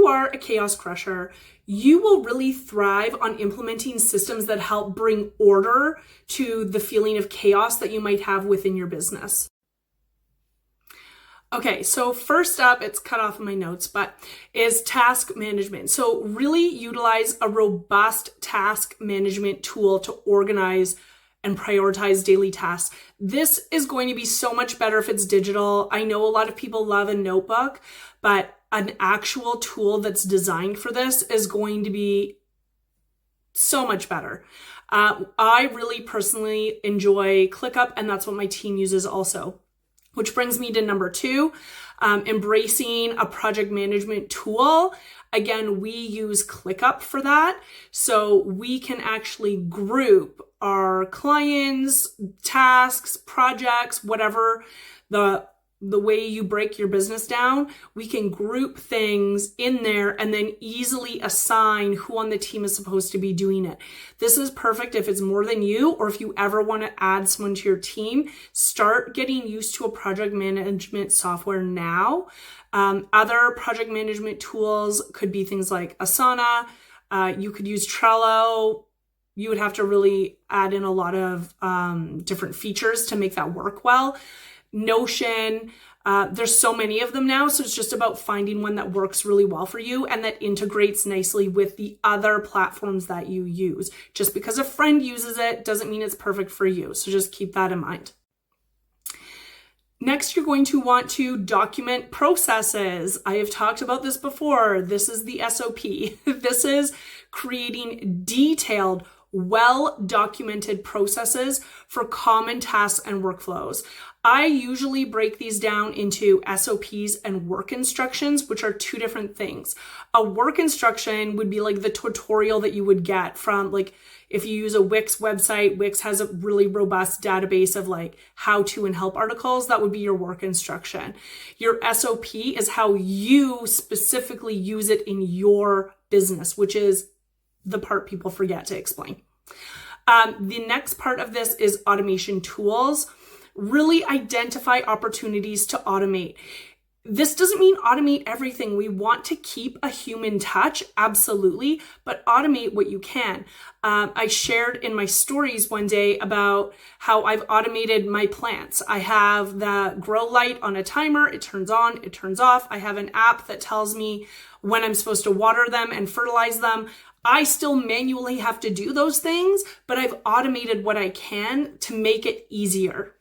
are a chaos crusher, you will really thrive on implementing systems that help bring order to the feeling of chaos that you might have within your business. Okay, so first up, it's cut off in my notes, but is task management. So really utilize a robust task management tool to organize and prioritize daily tasks. This is going to be so much better if it's digital. I know a lot of people love a notebook, but an actual tool that's designed for this is going to be so much better. I really personally enjoy ClickUp, and that's what my team uses also. Which brings me to number 2, embracing a project management tool. Again, we use ClickUp for that. So we can actually group our clients, tasks, projects, whatever the way you break your business down, we can group things in there and then easily assign who on the team is supposed to be doing it. This is perfect if it's more than you, or if you ever want to add someone to your team. Start getting used to a project management software now. Other project management tools could be things like Asana. You could use Trello. You would have to really add in a lot of different features to make that work well. Notion, there's so many of them now, so it's just about finding one that works really well for you and that integrates nicely with the other platforms that you use. Just because a friend uses it doesn't mean it's perfect for you, so just keep that in mind. Next, you're going to want to document processes. I have talked about this before. This is the SOP. This is creating detailed, well-documented processes for common tasks and workflows. I usually break these down into SOPs and work instructions, which are 2 different things. A work instruction would be like the tutorial that you would get from, like, if you use a Wix website. Wix has a really robust database of like how to and help articles. That would be your work instruction. Your SOP is how you specifically use it in your business, which is the part people forget to explain. The next part of this is automation tools. Really identify opportunities to automate. This doesn't mean automate everything. We want to keep a human touch, absolutely, but automate what you can. I shared in my stories one day about how I've automated my plants. I have the grow light on a timer. It turns on, it turns off. I have an app that tells me when I'm supposed to water them and fertilize them. I still manually have to do those things, but I've automated what I can to make it easier.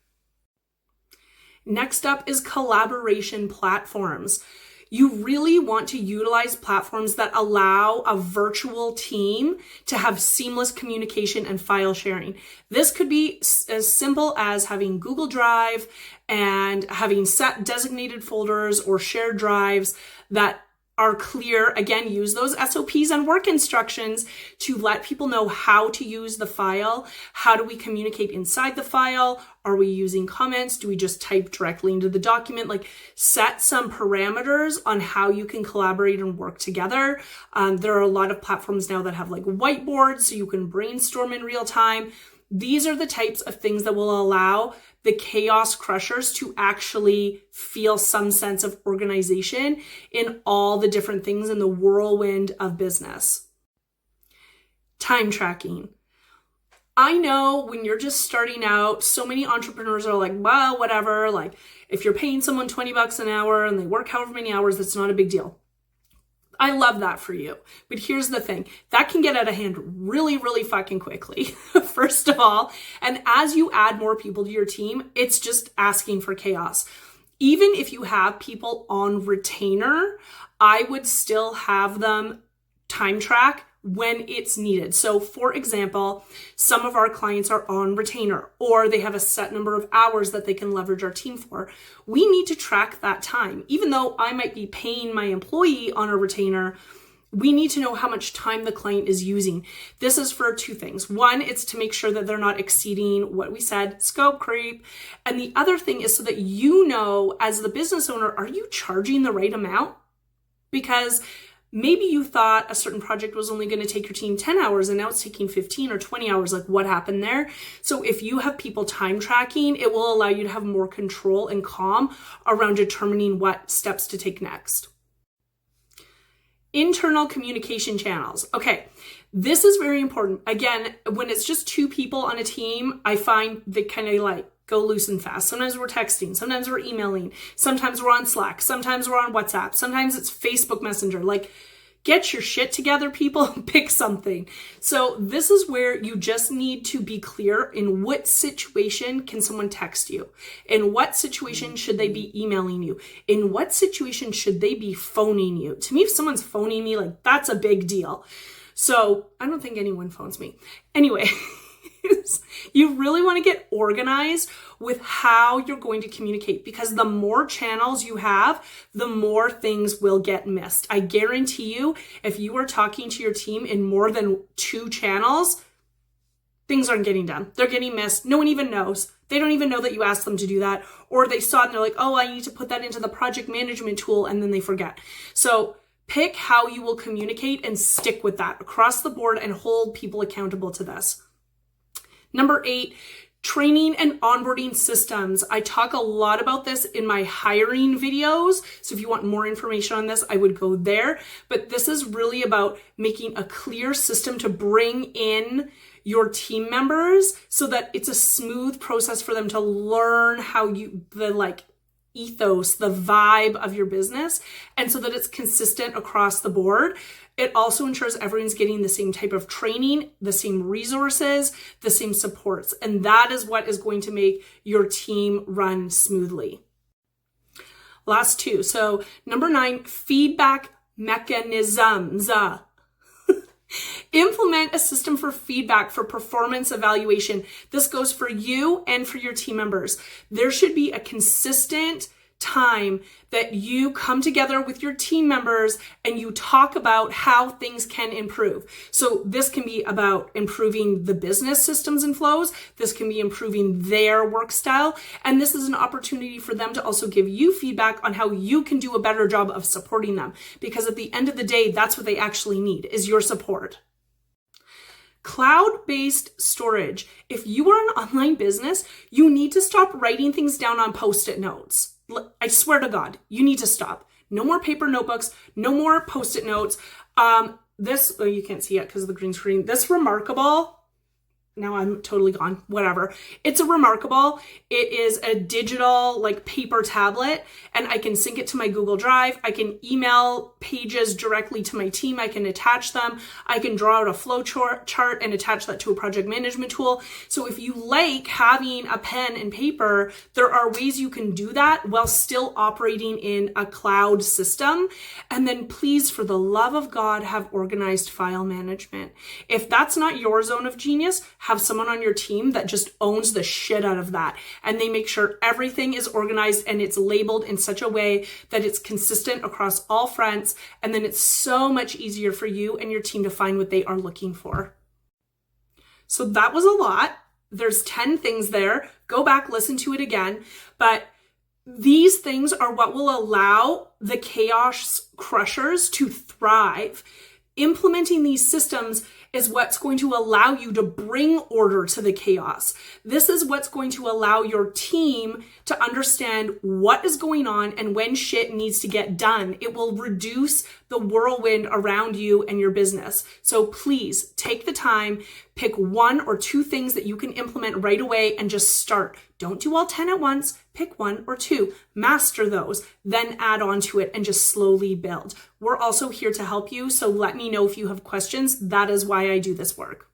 Next up is collaboration platforms. You really want to utilize platforms that allow a virtual team to have seamless communication and file sharing. This could be as simple as having Google Drive and having set designated folders or shared drives that are clear. Again, use those SOPs and work instructions to let people know how to use the file. How do we communicate inside the file? Are we using comments? Do we just type directly into the document? Like, set some parameters on how you can collaborate and work together. There are a lot of platforms now that have like whiteboards so you can brainstorm in real time. These are the types of things that will allow the chaos crushers to actually feel some sense of organization in all the different things in the whirlwind of business. Time tracking. I know when you're just starting out, so many entrepreneurs are like, well, whatever. Like, if you're paying someone $20 an hour and they work however many hours, that's not a big deal. I love that for you. But here's the thing, that can get out of hand really, really fucking quickly, first of all. And as you add more people to your team, it's just asking for chaos. Even if you have people on retainer, I would still have them time track when it's needed. So for example, some of our clients are on retainer or they have a set number of hours that they can leverage our team for. We need to track that time. Even though I might be paying my employee on a retainer, we need to know how much time the client is using. This is for 2 things. One, it's to make sure that they're not exceeding what we said, scope creep. And the other thing is so that you know, as the business owner, are you charging the right amount? Because maybe you thought a certain project was only going to take your team 10 hours and now it's taking 15 or 20 hours. Like, what happened there? So if you have people time tracking, it will allow you to have more control and calm around determining what steps to take next. Internal communication channels. Okay, this is very important. Again, when it's just two people on a team, I find they kind of like go loose and fast. Sometimes we're texting, sometimes we're emailing, sometimes we're on Slack, sometimes we're on WhatsApp, sometimes it's Facebook Messenger. Like, get your shit together, people, pick something. So this is where you just need to be clear in what situation can someone text you? In what situation should they be emailing you? In what situation should they be phoning you? To me, if someone's phoning me, like, that's a big deal. So I don't think anyone phones me. Anyway, you really want to get organized with how you're going to communicate, because the more channels you have, the more things will get missed. I guarantee you, if you are talking to your team in more than 2 channels, things aren't getting done. They're getting missed. No one even knows. They don't even know that you asked them to do that, or they saw it and they're like, oh, I need to put that into the project management tool, and then they forget. So pick how you will communicate and stick with that across the board and hold people accountable to this. Number 8, training and onboarding systems. I talk a lot about this in my hiring videos. So if you want more information on this, I would go there. But this is really about making a clear system to bring in your team members so that it's a smooth process for them to learn how the ethos, the vibe of your business, and so that it's consistent across the board. It also ensures everyone's getting the same type of training, the same resources, the same supports. And that is what is going to make your team run smoothly. Last 2. So number 9, feedback mechanisms. Implement a system for feedback for performance evaluation. This goes for you and for your team members. There should be a consistent time that you come together with your team members and you talk about how things can improve. So this can be about improving the business systems and flows. This can be improving their work style. And this is an opportunity for them to also give you feedback on how you can do a better job of supporting them. Because at the end of the day, that's what they actually need, is your support. Cloud-based storage. If you are an online business, you need to stop writing things down on Post-it notes. I swear to God, you need to stop. No more paper notebooks, no more Post-it notes. You can't see it because of the green screen. This Remarkable, now I'm totally gone, whatever. It's a Remarkable. It is a digital paper tablet, and I can sync it to my Google Drive. I can email pages directly to my team. I can attach them. I can draw out a flow chart and attach that to a project management tool. So if you like having a pen and paper, there are ways you can do that while still operating in a cloud system. And then please, for the love of God, have organized file management. If that's not your zone of genius, have someone on your team that just owns the shit out of that, and they make sure everything is organized and it's labeled in such a way that it's consistent across all fronts, and then it's so much easier for you and your team to find what they are looking for. So that was a lot. There's 10 things there. Go back, listen to it again. But these things are what will allow the chaos crushers to thrive. Implementing these systems is what's going to allow you to bring order to the chaos. This is what's going to allow your team to understand what is going on and when shit needs to get done. It will reduce the whirlwind around you and your business. So please take the time, pick 1 or 2 things that you can implement right away and just start. Don't do all 10 at once. Pick 1 or 2, master those, then add on to it and just slowly build. We're also here to help you. So let me know if you have questions. That is why I do this work.